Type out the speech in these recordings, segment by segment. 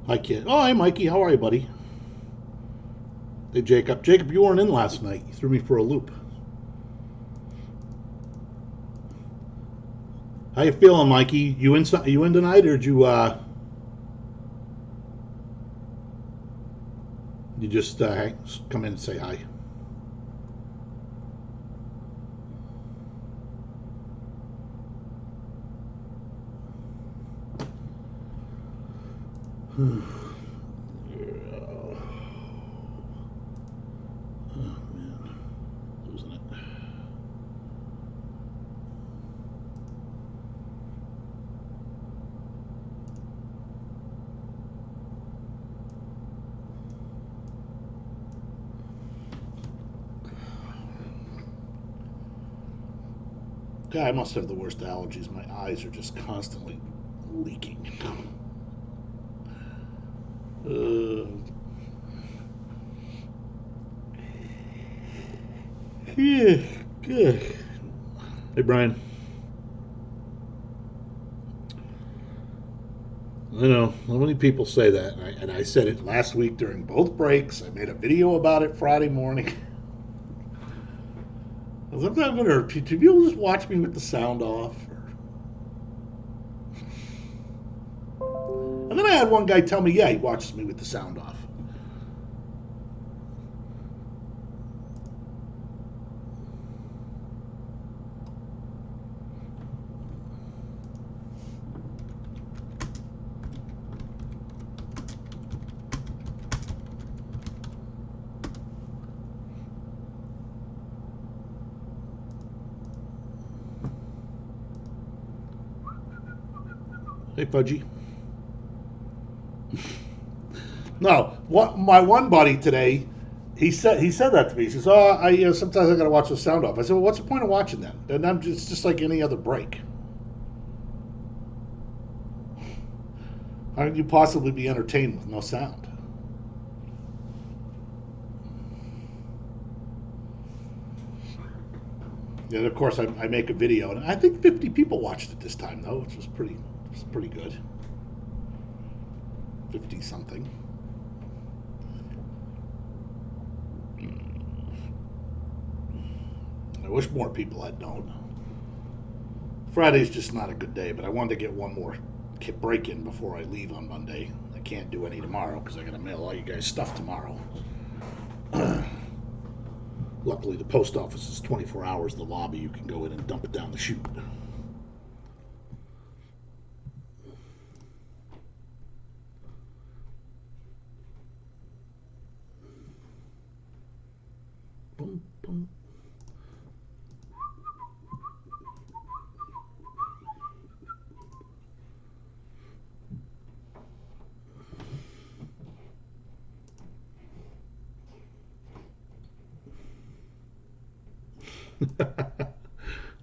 Hi, kid. Oh, hi, Mikey. How are you, buddy? Hey, Jacob. Jacob, you weren't in last night. You threw me for a loop. How you feeling, Mikey? You in tonight, or did you just come in and say hi? Oh, man, losing it. God, I must have the worst allergies. My eyes are just constantly leaking. Uh, yeah, good. Hey, Brian. I know. How many people say that? And I said it last week during both breaks. I made a video about it Friday morning. Sometimes I'm going to. Do people just watch me with the sound off? And then I had one guy tell me, yeah, he watches me with the sound off. Hey, Fudgy. No, what my one buddy today, he said that to me. He says, "Oh, sometimes I got to watch the sound off." I said, "Well, what's the point of watching that? And I'm just like any other break. How could you possibly be entertained with no sound?" And of course, I make a video, and I think 50 people watched it this time, though, which was pretty good. 50 something. I wish more people had known. Friday's just not a good day, but I wanted to get one more break in before I leave on Monday. I can't do any tomorrow because I got to mail all you guys stuff tomorrow. Luckily, the post office is 24 hours. The lobby, you can go in and dump it down the chute. Boom, boom.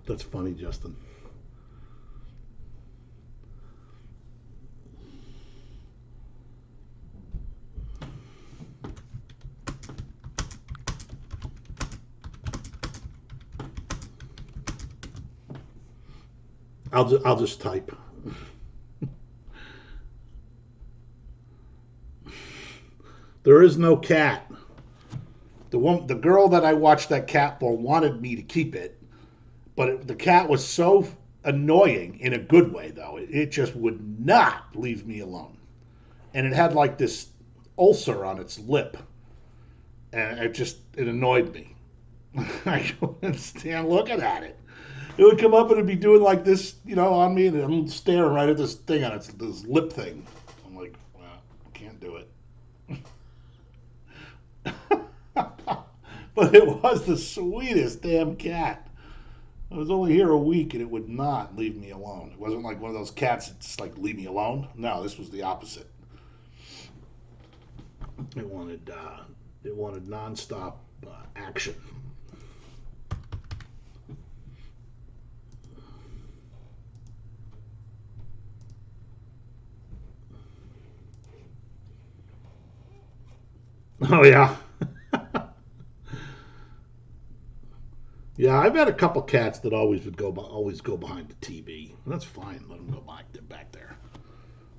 That's funny, Justin. I'll just type. There is no cat. The girl that I watched that cat for wanted me to keep it, but the cat was so annoying in a good way, though. It just would not leave me alone, and it had like this ulcer on its lip, and it annoyed me. I couldn't stand looking at it. It would come up and it'd be doing like this, on me, and I'm staring right at this thing on this lip thing. I'm like, wow, I can't do it. But it was the sweetest damn cat. I was only here a week and it would not leave me alone. It wasn't like one of those cats that's like, leave me alone. No, this was the opposite. It wanted nonstop action. Oh yeah, yeah. I've had a couple cats that always go behind the TV. That's fine. Let them go back there.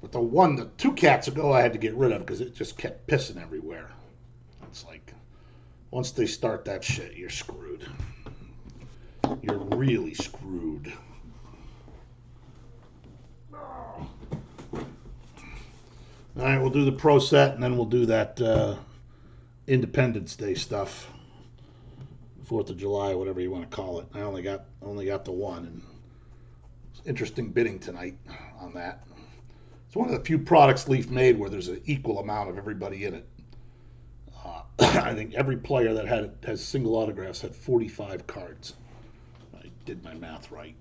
But the two cats ago, I had to get rid of because it just kept pissing everywhere. It's like, once they start that shit, you're screwed. You're really screwed. All right, we'll do the pro set, and then we'll do that Independence Day stuff. 4th of July, whatever you want to call it. I only got the one, and it's interesting bidding tonight on that. It's one of the few products Leaf made where there's an equal amount of everybody in it. I think every player that has single autographs had 45 cards. I did my math right.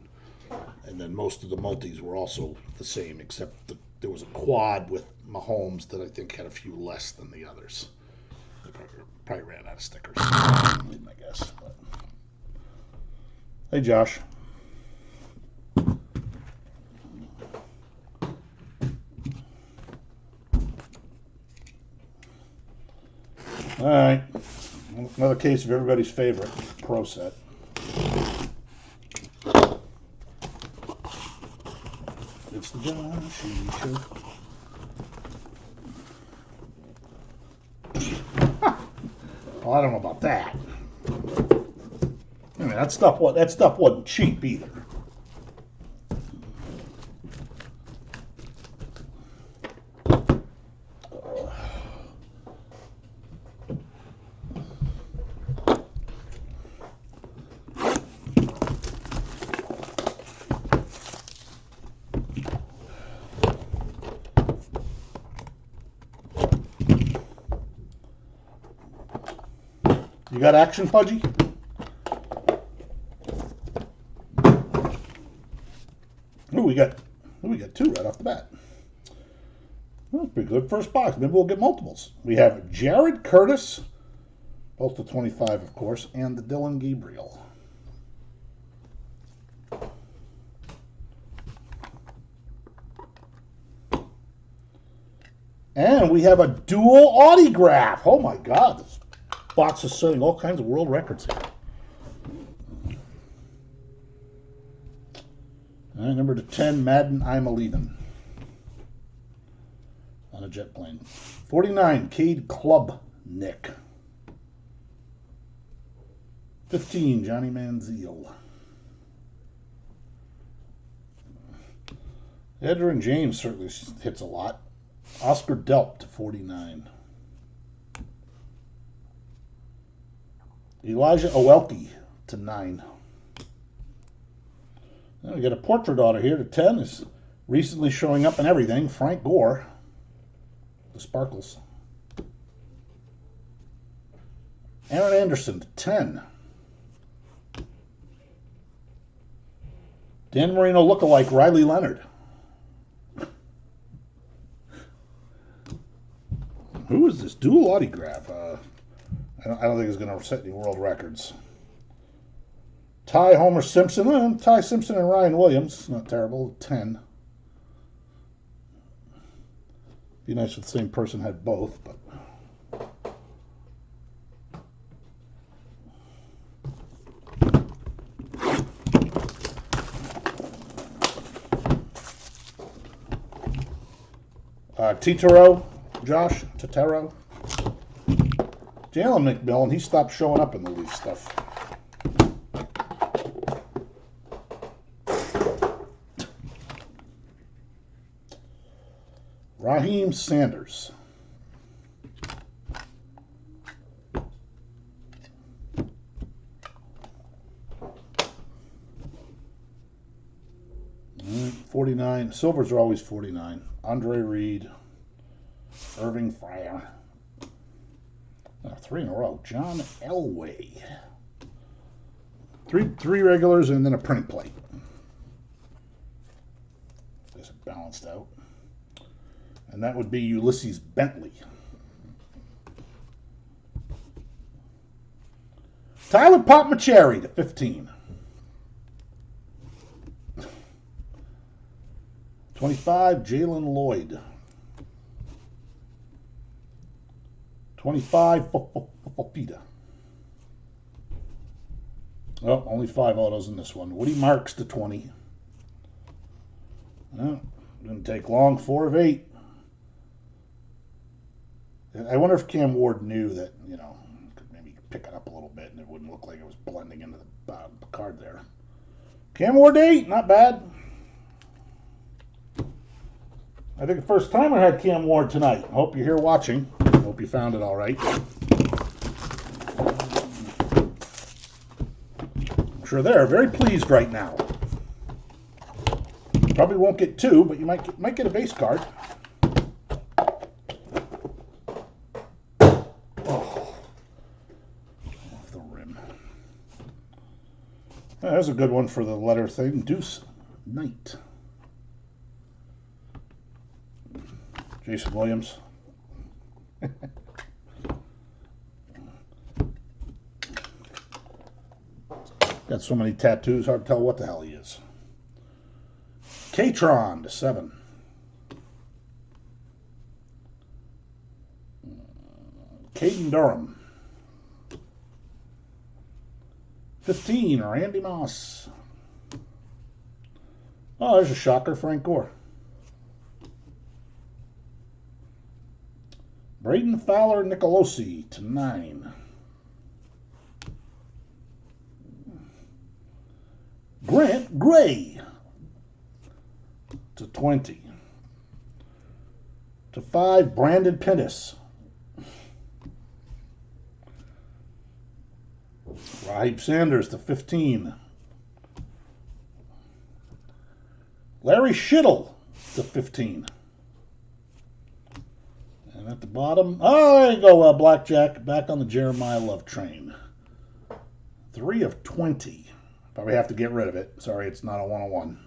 And then most of the multis were also the same, except there was a quad with Mahomes that I think had a few less than the others. They probably ran out of stickers, I guess. But. Hey, Josh. All right. Another case of everybody's favorite pro set. It's the Josh Show. Well, I don't know about that. I mean, that stuff wasn't cheap either. You got action, Pudgy? Oh, we got two right off the bat. That's pretty good. First box. Maybe we'll get multiples. We have Jared Curtis, both the 25, of course, and the Dylan Gabriel. And we have a dual autograph. Oh my God, this box is setting all kinds of world records here. All right, number 10, Madden I'm a Leavin'. On a jet plane. 49, Cade Klubnik. 15, Johnny Manziel. Edgerrin James certainly hits a lot. Oscar Delp to 49. Elijah Owelke to 9. Then we got a portrait auto here to 10. Is recently showing up in everything. Frank Gore. The Sparkles. Aaron Anderson to 10. Dan Marino lookalike Riley Leonard. Who is this dual autograph? I don't think it's going to set any world records. Ty Homer Simpson. Ty Simpson and Ryan Williams. Not terrible. 10. Be nice if the same person had both, but. Totaro, Josh, Totaro. Jalen McMillan, he stopped showing up in the Leaf stuff. Raheem Sanders. Mm, 49. Silvers are always 49. Andre Reed. Irving Fryar. 3 in a row. John Elway. Three regulars and then a printing plate. Guess it balanced out. And that would be Ulysses Bentley. Tyler Popmacheri to 15. 25, Jalen Lloyd. 25, Fafita. Oh, only 5 autos in this one. Woody Marks to 20. Didn't take long. 4 of 8. I wonder if Cam Ward knew that, could maybe pick it up a little bit and it wouldn't look like it was blending into the card there. Cam Ward 8, not bad. I think the first time I had Cam Ward tonight. Hope you're here watching. Hope you found it all right. I'm sure they're very pleased right now. Probably won't get 2, but you might get a base card. There's a good one for the letter thing. Deuce Knight. Jason Williams. Got so many tattoos, hard to tell what the hell he is. K-Tron to 7. Caden Durham. 15, Randy Moss. Oh, there's a shocker, Frank Gore. Braden Fowler Nicolosi to 9. Grant Gray to 20. To 5, Brandon Pennis. Raheem Sanders to 15. Larry Schittle to 15. And at the bottom, oh, there you go, Blackjack, back on the Jeremiah Love train. 3 of 20. Probably have to get rid of it. Sorry, it's not a 101.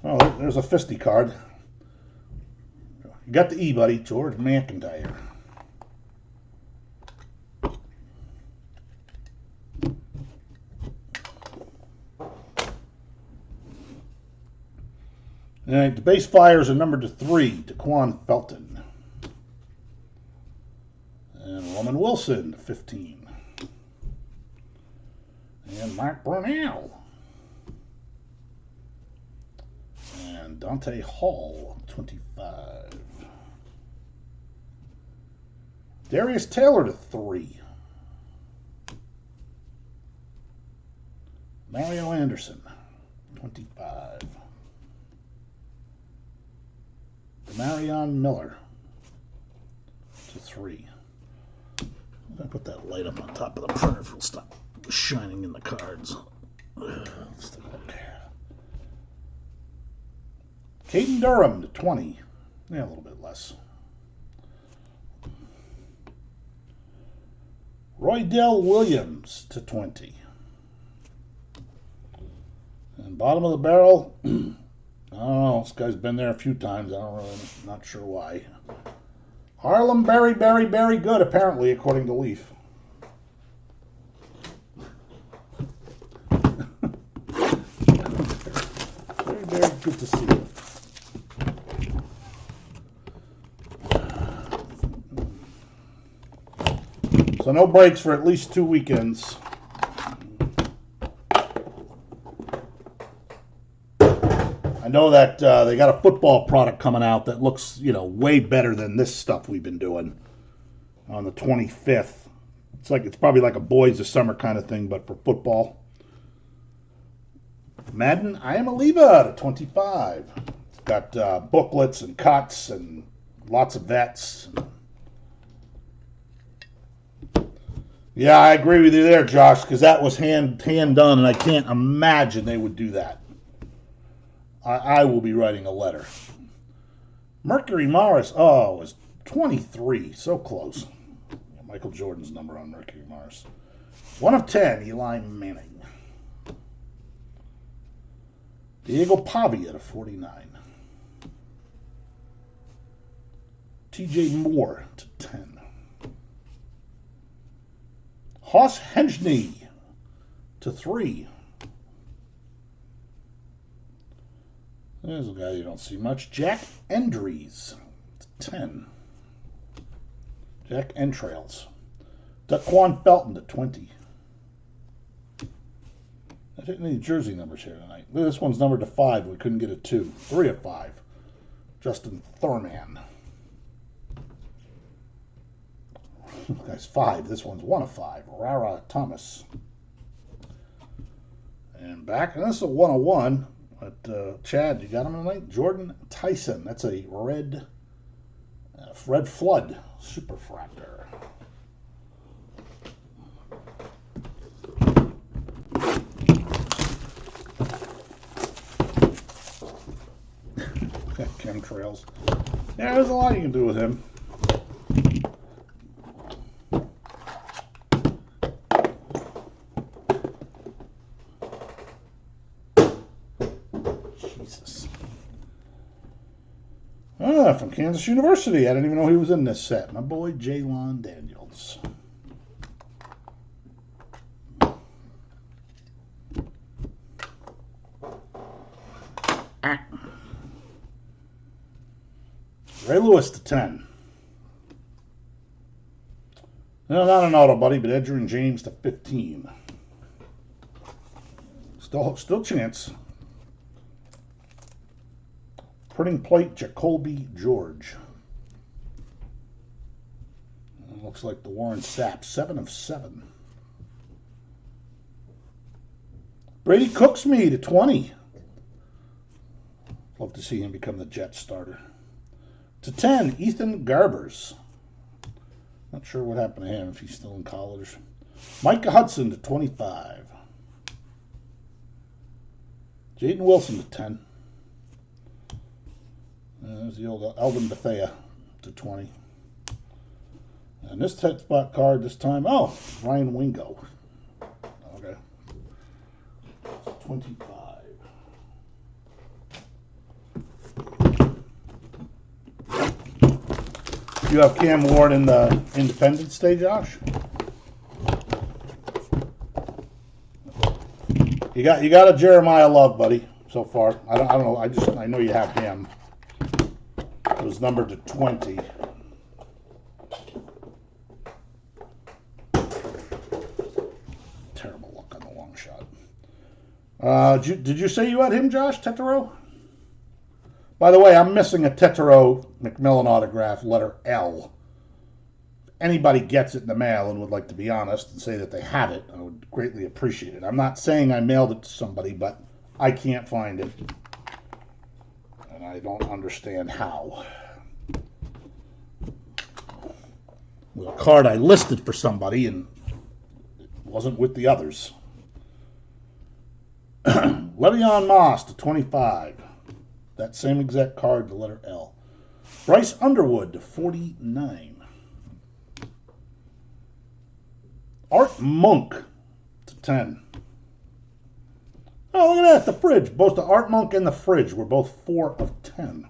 Oh, there's a fisty card. You got the E, buddy. George McIntyre. And the base flyers are numbered to 3. Daquan Felton. And Roman Wilson to 15. And Mark Brunell. And Dante Hall, 25. Darius Taylor to 3. Mario Anderson, 25. Marion Miller to 3. I'm going to put that light up on top of the printer if it'll stop shining in the cards. Let's take a look. Caden Durham to 20. Yeah, a little bit less. Roydell Williams to 20. And bottom of the barrel, I don't know, this guy's been there a few times. Not sure why. Harlem Berry good, apparently, according to Leaf. Very good to see you. So no breaks for at least 2 weekends. I know that they got a football product coming out that looks, way better than this stuff we've been doing on the 25th. It's probably like a boys of summer kind of thing, but for football. Madden I Am a Lever to 25. It's got booklets and cuts and lots of vets. Yeah, I agree with you there, Josh, because that was hand done, and I can't imagine they would do that. I will be writing a letter. Mercury Morris, it was 23, so close. Michael Jordan's number on Mercury Morris. 1 of 10, Eli Manning. Diego Pavia to 49. TJ Moore to 10. Hoss Henschney to 3. There's a guy you don't see much. Jack Endries to 10. Jack Entrails. Daquan Felton to 20. I didn't need jersey numbers here tonight. This one's numbered to 5. We couldn't get a 2. 3 of 5. Justin Thurman. Guy's 5. This one's 1 of 5. Rara Thomas. And back, and this is a 1 of 1. But Chad, you got him tonight? Jordan Tyson. That's a red flood superfractor. Chemtrails. Yeah, there's a lot you can do with him. Jesus. From Kansas University. I didn't even know he was in this set. My boy, Jalon Daniels. Ray Lewis to 10. No, not an auto, buddy, but Edgerrin James to 15. Still chance. Printing plate, Jacoby George. Looks like the Warren Sapp, 7 of 7. Brady Cooksme to 20. Love to see him become the Jets starter. To 10, Ethan Garbers. Not sure what happened to him, if he's still in college. Micah Hudson to 25. Jaden Wilson to 10. There's the old Alvin Bethea to 20. And this tech spot card this time, oh, Ryan Wingo. Okay. 25. You have Cam Ward in the Independence Day, Josh? You got a Jeremiah Love, buddy, so far. I don't know. I know you have him. It was numbered to 20. Terrible luck on the long shot. Did you say you had him, Josh Tetero? By the way, I'm missing a Tetero McMillan autograph, letter L. If anybody gets it in the mail and would like to be honest and say that they have it, I would greatly appreciate it. I'm not saying I mailed it to somebody, but I can't find it. And I don't understand how. With a card I listed for somebody and it wasn't with the others. Le'Veon Moss to 25. That same exact card, the letter L. Bryce Underwood to 49. Art Monk to 10. Oh, look at that, the fridge. Both the Art Monk and the fridge were both 4 of 10.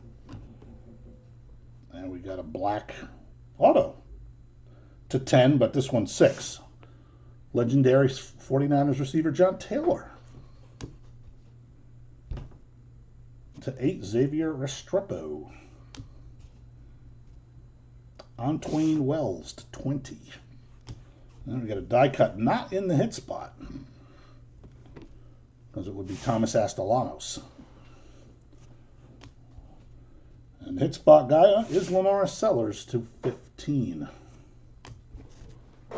And we got a black auto to 10, but this one's 6. Legendary 49ers receiver John Taylor. To 8, Xavier Restrepo. Antwain Wells to 20. Then we got a die cut not in the hit spot, because it would be Thomas Astolanos. And hit spot guy is Lamar Sellers to 15. I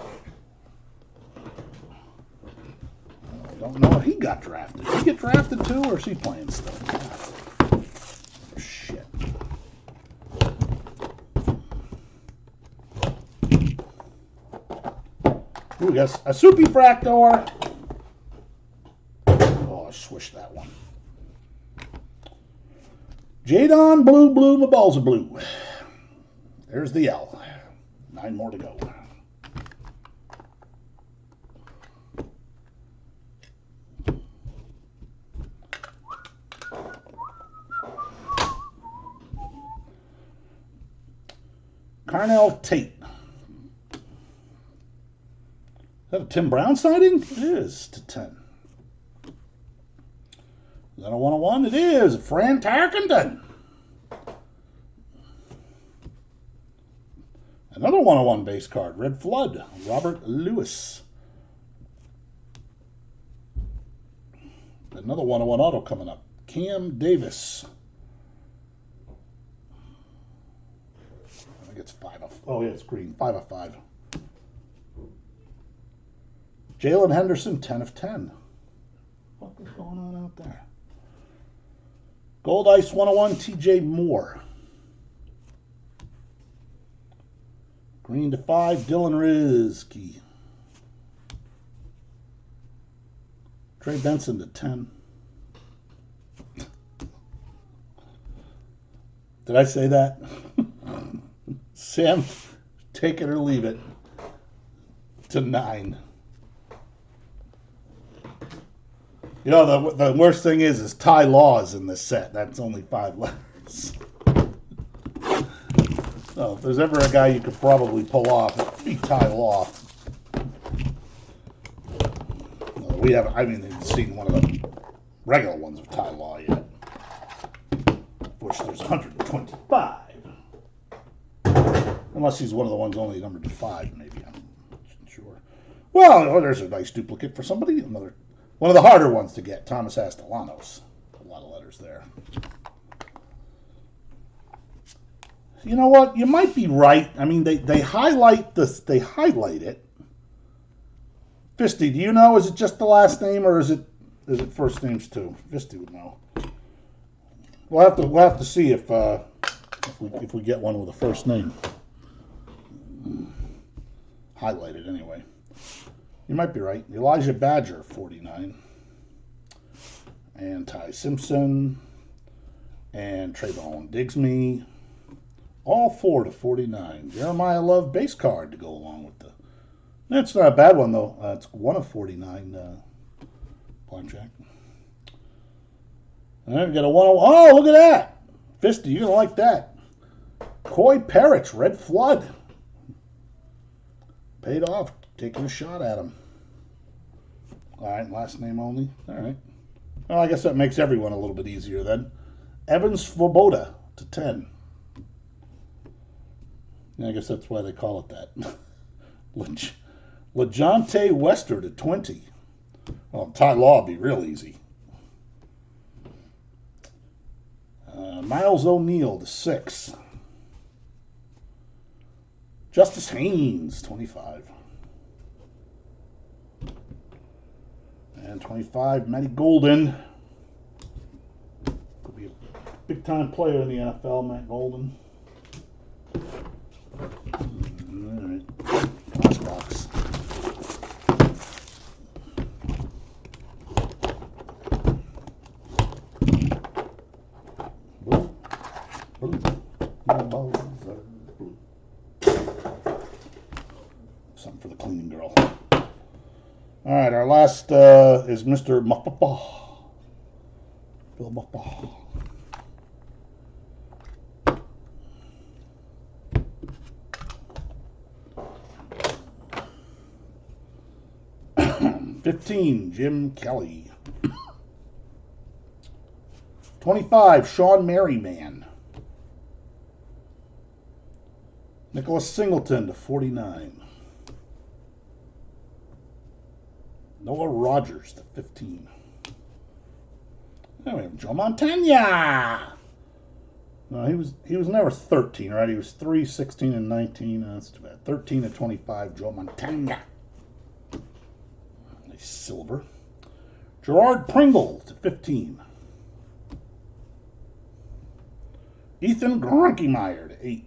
don't know if he got drafted. Did he get drafted too, or is he playing still? Shit. Ooh, we got a Soupy Fractor. Oh, I swished that one. Jadon Blue, my balls are blue. There's the L. 9 more to go. Carnell Tate. Is that a Tim Brown sighting? It is to 10. Is that a 101? It is. Fran Tarkenton. Another 101 base card. Red Flood. Robert Lewis. Another 101 auto coming up. Cam Davis. I think it's 5 of. Oh, yeah, it's green. 5 of 5. Jalen Henderson, 10 of 10. What is going on out there? Gold Ice 101, TJ Moore. Green to 5, Dylan Rizky. Trey Benson to 10. Did I say that? Sam, take it or leave it. To 9. You know, the worst thing is Ty Law is in this set. That's only 5 letters. So if there's ever a guy you could probably pull off, it'd be Ty Law. We haven't, I mean, seen one of the regular ones of Ty Law yet. Of course, there's 125. Unless he's one of the ones only numbered to 5, maybe. I'm not sure. Well, there's a nice duplicate for somebody. Another one of the harder ones to get, Thomas Castellanos. A lot of letters there. You know what? You might be right. I mean, they highlight this. They highlight it. Fisty, do you know? Is it just the last name, or is it first names too? Fisty would know. We'll have to see if we get one with a first name. Highlighted anyway. You might be right. Elijah Badger, 49. And Ty Simpson. And Trayvon Digsme. All 4 to 49. Jeremiah Love base card to go along with the... That's not a bad one, though. It's 1 of 49. Blackjack. And then we got a 1 of... Oh, look at that! Fisty, you're going to like that. Coy Parrish, Red Flood. Paid off. Taking a shot at him. All right, last name only. All right. Well, I guess that makes everyone a little bit easier then. Evans Svoboda to 10. Yeah, I guess that's why they call it that. LeJohntay Wester to 20. Well, Ty Law would be real easy. Miles O'Neill to 6. Justice Haynes, 25. And 25, Matty Golden. Could be a big-time player in the NFL, Matt Golden. All right, last box. Blue. My balls are blue. Something for the cleaning girl. All right, our last is Mr. Muffbaugh. Bill Muffbaugh. $15, Jim Kelly. 25, Sean Merriman. Nicholas Singleton to 49. Noah Rogers to 15. Then we have Joe Montana. No, he was never 13, right? He was 3, 16, and 19. That's too bad. 13 to 25, Joe Montana. Nice silver. Gerard Pringle to 15. Ethan Grunkemeyer to 8.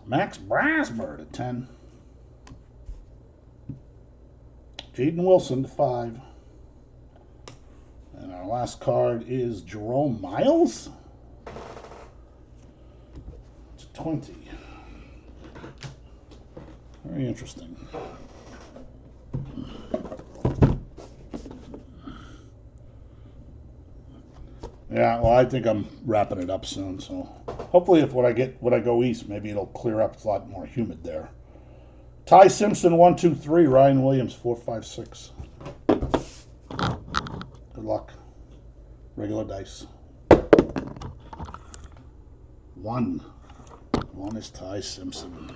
Max Brasmer to 10. Jaden Wilson to 5. And our last card is Jerome Miles to 20. Very interesting. Yeah, well, I think I'm wrapping it up soon, so Hopefully, if when I go east, maybe it'll clear up. It's a lot more humid there. Ty Simpson 1, 2, 3. Ryan Williams 4, 5, 6. Good luck. Regular dice. 1. 1 is Ty Simpson.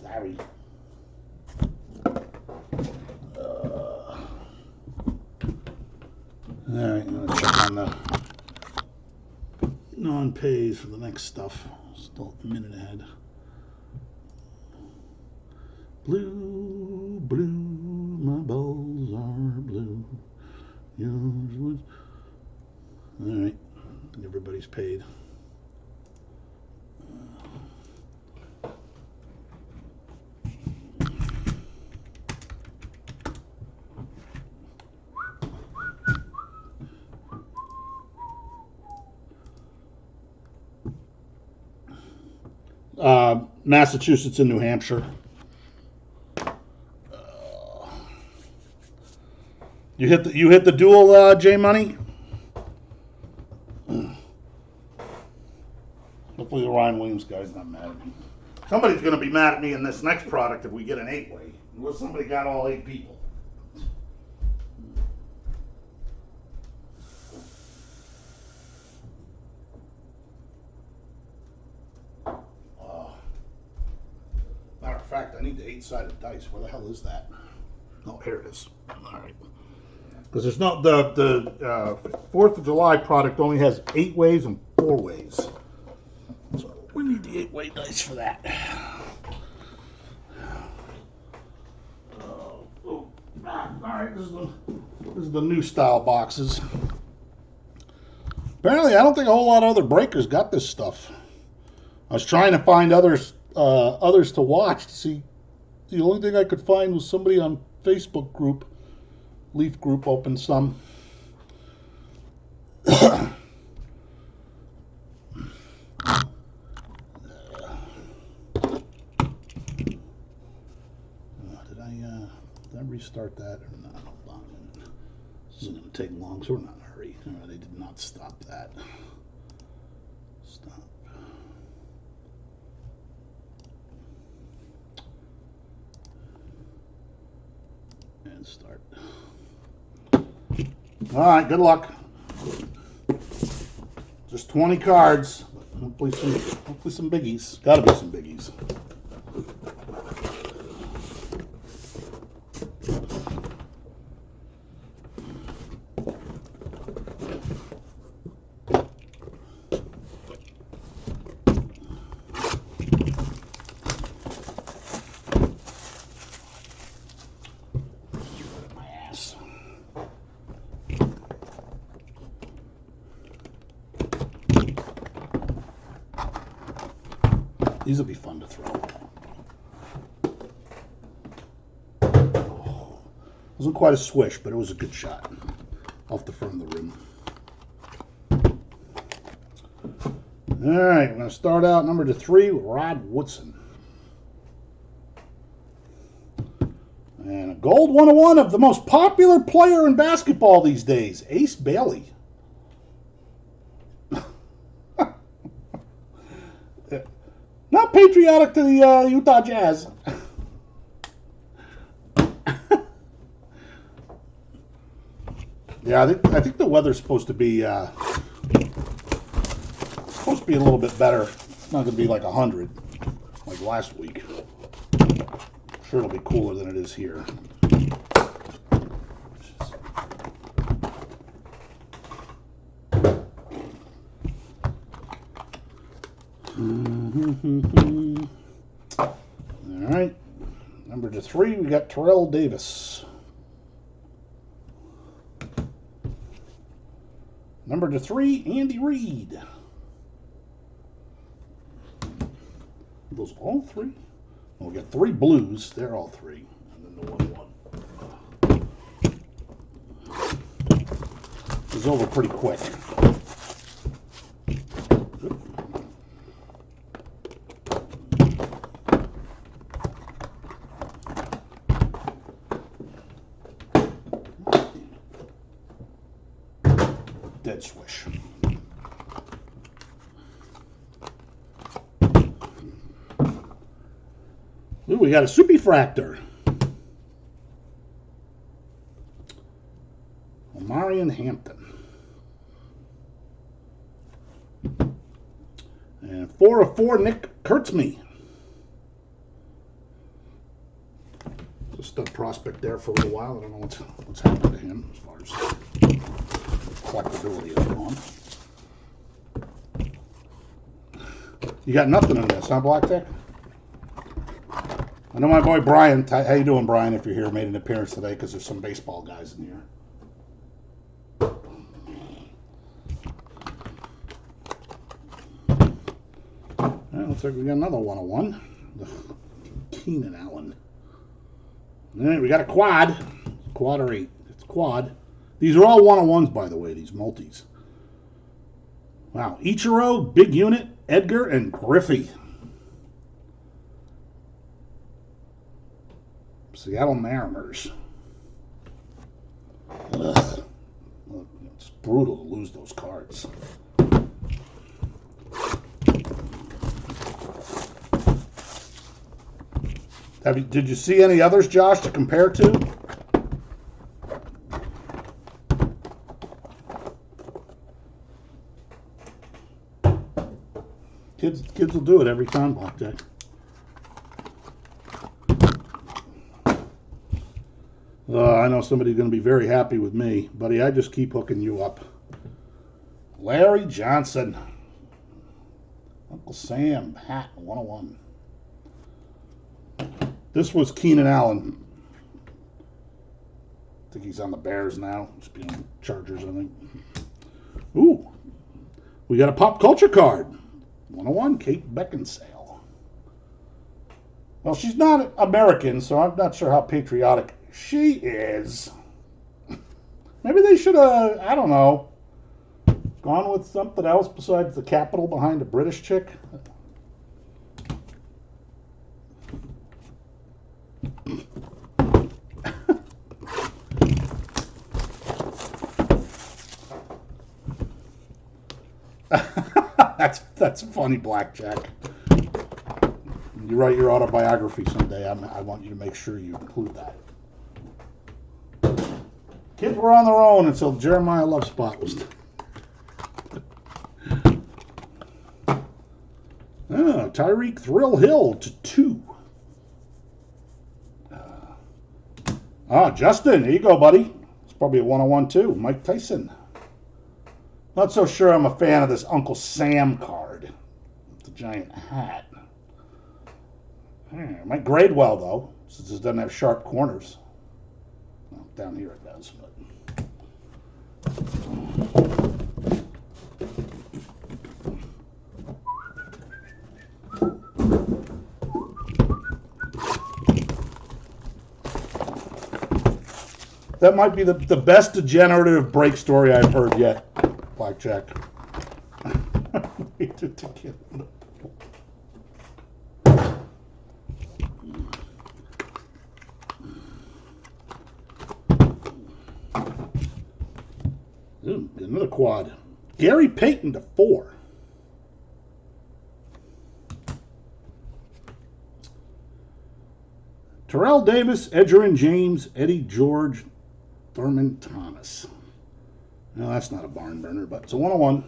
Sorry. Alright, I'm gonna check on the non-pays for the next stuff. Still a minute ahead. Blue, blue, my balls are blue. Yours was. Alright, everybody's paid. Massachusetts and New Hampshire. You hit the duel, J Money. Hopefully the Ryan Williams guy's not mad at me. Somebody's going to be mad at me in this next product if we get an 8-way. Unless somebody got all 8 people. Matter of fact, I need the 8-sided dice. Where the hell is that? Oh, here it is. All right. Because there's not the 4th of July product only has 8 ways and 4 ways. So we need the 8-way dice for that. All right, this is the new style boxes. Apparently, I don't think a whole lot of other breakers got this stuff. I was trying to find others to watch to see. The only thing I could find was somebody on Facebook group, Leaf Group, opened some. Did I restart that or not? Hold on. This isn't going to take long, so we're not in a hurry. They did not stop that. Stop. And start. All right, good luck. Just 20 cards. Hopefully some biggies. Got to be some biggies. These will be fun to throw. Wasn't quite a swish, but it was a good shot off the front of the rim. All right, we're going to start out number 3 with Rod Woodson. And a gold 101 of the most popular player in basketball these days, Ace Bailey. Not patriotic to the Utah Jazz. Yeah, I think the weather's supposed to be a little bit better. It's not going to be like 100 like last week. I'm sure it'll be cooler than it is here. All right, number 3, we got Terrell Davis. Number 3, Andy Reid. Are those all 3? Well, we got 3 blues. They're all 3, and then the 1-1. It was over pretty quick. dead swish. Ooh, we got a Superfractor. Marion Hampton. And 4 of 4, Nick Kurtzme. Just a prospect there for a little while. I don't know what's happened to him as far as collectability is gone. You got nothing in this, huh, Blackjack? I know my boy Brian. How you doing, Brian? If you're here, made an appearance today because there's some baseball guys in here. Looks like we got another 101. Keenan Allen. All right, we got a quad. Quad or 8. It's quad. These are all 101s, by the way, these multis. Wow. Ichiro, Big Unit, Edgar, and Griffey. Seattle Mariners. Ugh. It's brutal to lose those cards. Did you see any others, Josh, to compare to? Kids will do it every time, Blackjack. I know somebody's going to be very happy with me. Buddy, I just keep hooking you up. Larry Johnson. Uncle Sam, hat, 101. This was Keenan Allen. I think he's on the Bears now. He's being Chargers, I think. Ooh. We got a pop culture card. 101, Kate Beckinsale. Well, she's not American, so I'm not sure how patriotic she is. Maybe they should have, I don't know, gone with something else besides the capital behind a British chick. That's funny, Blackjack. When you write your autobiography someday, I want you to make sure you include that. Kids were on their own until Jeremiah Love Spot was. Tyreek Thrill Hill to 2. Justin, there you go, buddy. It's probably a 101 too. Mike Tyson. Not so sure I'm a fan of this Uncle Sam card. The giant hat. Might grade well, though, since it doesn't have sharp corners. Well, down here it does, but. That might be the best degenerative break story I've heard yet, Blackjack. Ooh, another quad. Gary Payton to 4. Terrell Davis, Edgerrin James, Eddie George, Thurman Thomas. No, that's not a barn burner, but it's a 101.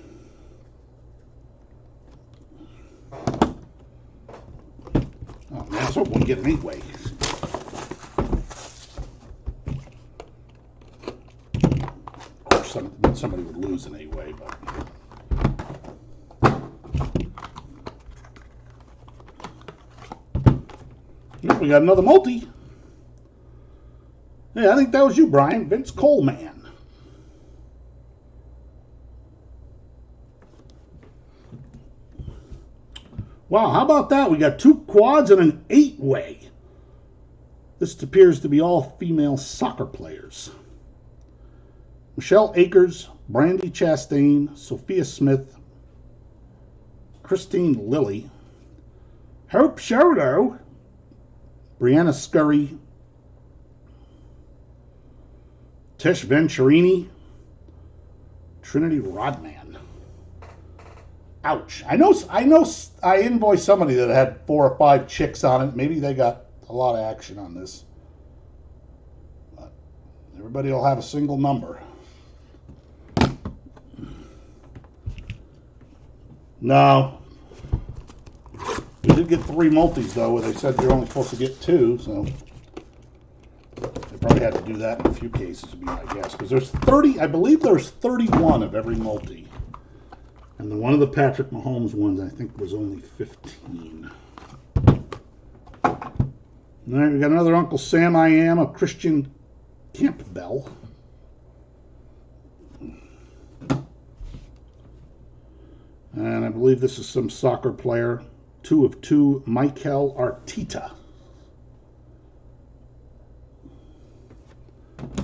Oh man, I was hoping we'd get an 8-way. Of course, somebody would lose an 8-way, but. Yep, we got another multi. Yeah, I think that was you, Brian. Vince Coleman. Wow, how about that? We got 2 quads and an 8-way. This appears to be all female soccer players. Michelle Akers, Brandy Chastain, Sophia Smith, Christine Lilly, Hope Solo, Brianna Scurry, Tish Venturini, Trinity Rodman. Ouch. I invoiced somebody that had 4 or 5 chicks on it. Maybe they got a lot of action on this. But everybody will have a single number. No. We did get 3 multis, though, where they said you're only supposed to get 2, so they probably had to do that in a few cases, would be my guess. Because there's 30, I believe there's 31 of every multi. And the one of the Patrick Mahomes ones, I think, was only 15. All right, we got another Uncle Sam I Am of Christian Campbell. And I believe this is some soccer player. 2 of 2, Mikel Arteta.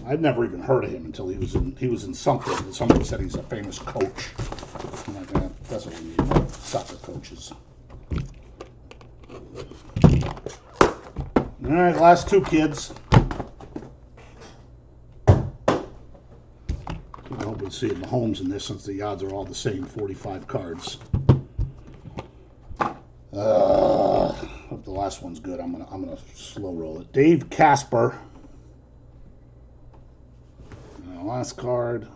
I'd never even heard of him until he was in something, and somebody said he's a famous coach. I'm like, that's what we need, soccer coaches. All right, last 2 kids. I hope we see Mahomes in this, since the odds are all the same, 45 cards. Hope the last one's good. I'm gonna slow roll it. Dave Casper. Last card.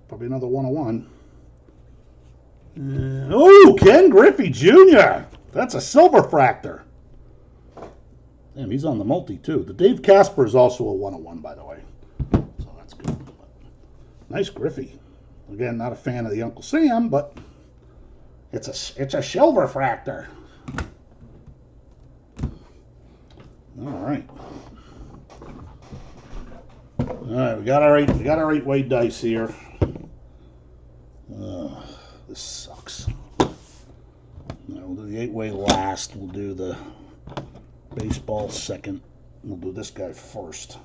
Probably another 101. Ken Griffey Jr. That's a silver fractor. Damn, he's on the multi too. The Dave Casper is also a 101, by the way. So that's good. Nice Griffey. Again, not a fan of the Uncle Sam, but it's a silver fractor. All right. All right, we got our 8-way dice here. This sucks. We'll do the 8-way last. We'll do the baseball second. We'll do this guy first.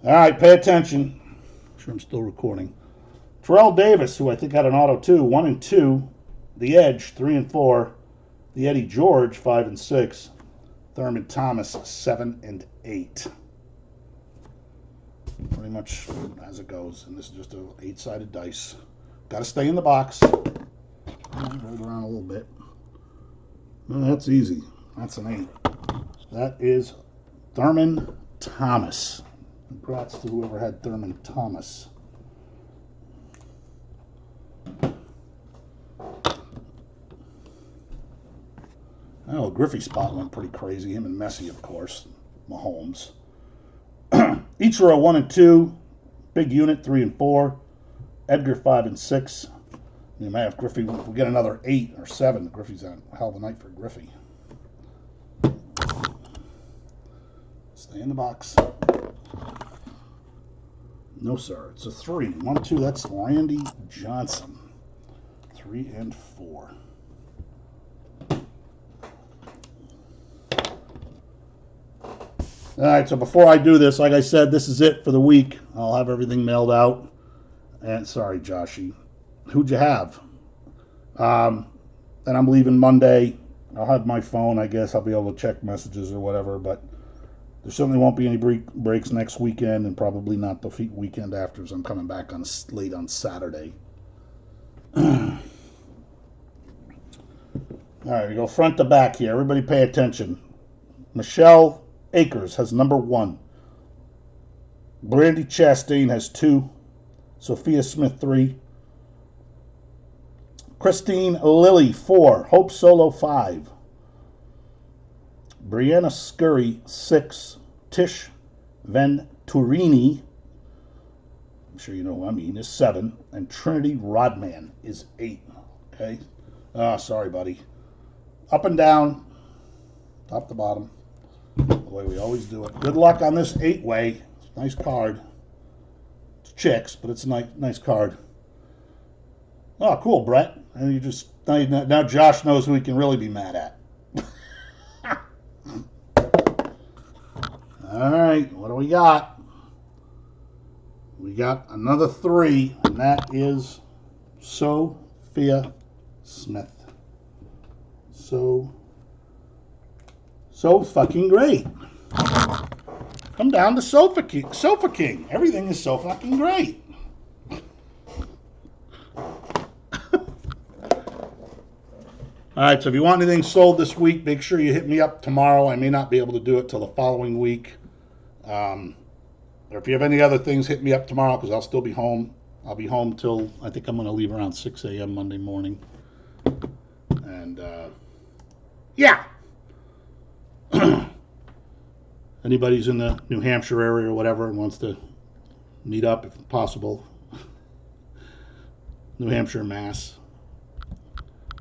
All right, pay attention. I'm sure I'm still recording. Terrell Davis, who I think had an auto too, 1 and 2. The Edge, 3 and 4. The Eddie George, 5 and 6. Thurman Thomas, 7 and 8. Pretty much as it goes. And this is just a 8-sided dice. Got to stay in the box. Roll it around a little bit. Well, that's easy. That's an 8. That is Thurman Thomas. Congrats to whoever had Thurman Thomas. Oh, Griffey spot went pretty crazy. Him and Messi, of course. Mahomes. Each row 1 and 2. Big unit 3 and 4. Edgar 5 and 6. You may have Griffey. If we get another 8 or 7, Griffey's on a hell of a night for Griffey. Stay in the box. No, sir. It's a 3. 1, 2. That's Randy Johnson. 3 and 4. All right, so before I do this, like I said, this is it for the week. I'll have everything mailed out. And sorry, Joshy. Who'd you have? And I'm leaving Monday. I'll have my phone, I guess. I'll be able to check messages or whatever, but there certainly won't be any breaks next weekend, and probably not the weekend after, as I'm coming back late on Saturday. All right, we go front to back here. Everybody pay attention. Michelle Akers has number 1. Brandy Chastain has 2. Sophia Smith 3. Christine Lilly 4. Hope Solo 5. Brianna Scurry 6. Tish Venturini, I'm sure you know who I mean, is 7. And Trinity Rodman is 8. Okay? Sorry, buddy. Up and down. Top to bottom. The way we always do it. Good luck on this 8-way. Nice card. It's chicks, but it's a nice card. Oh, cool, Brett. And you just now Josh knows who he can really be mad at. All right, what do we got? We got another 3, and that is Sophia Smith. So fucking great. Come down to Sofa King. Everything is so fucking great. All right, so if you want anything sold this week, make sure you hit me up tomorrow. I may not be able to do it till the following week. Or if you have any other things, hit me up tomorrow because I'll still be home. I'll be home till I think I'm going to leave around 6 a.m. Monday morning. And yeah. Anybody's in the New Hampshire area or whatever and wants to meet up if possible. New Hampshire, Mass.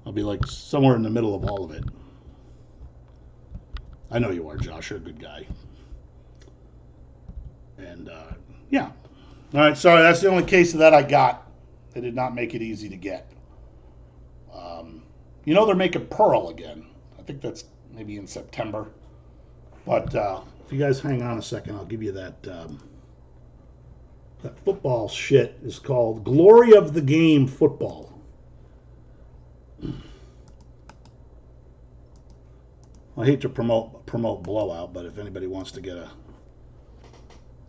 I'll be like somewhere in the middle of all of it. I know you are, Josh. You're a good guy. And yeah. All right, sorry, that's the only case of that I got. They did not make it easy to get. You know they're making Pearl again. I think that's maybe in September. But if you guys hang on a second, I'll give you that. That football shit is called Glory of the Game Football. I hate to promote Blowout, but if anybody wants to get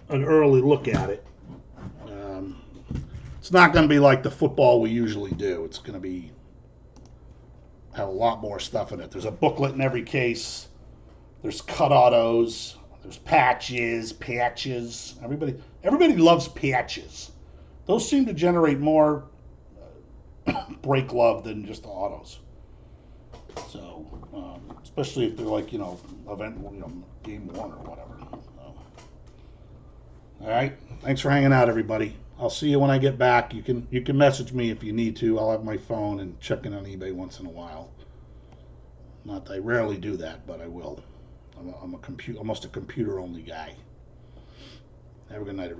an early look at it, it's not going to be like the football we usually do. It's going to have a lot more stuff in it. There's a booklet in every case. There's cut autos. There's patches. Everybody loves patches. Those seem to generate more brake love than just the autos. So, especially if they're like, game one or whatever. So. All right. Thanks for hanging out, everybody. I'll see you when I get back. You can message me if you need to. I'll have my phone and check in on eBay once in a while. Not that I rarely do that, but I will. I'm almost a computer only guy. Have a good night, everybody.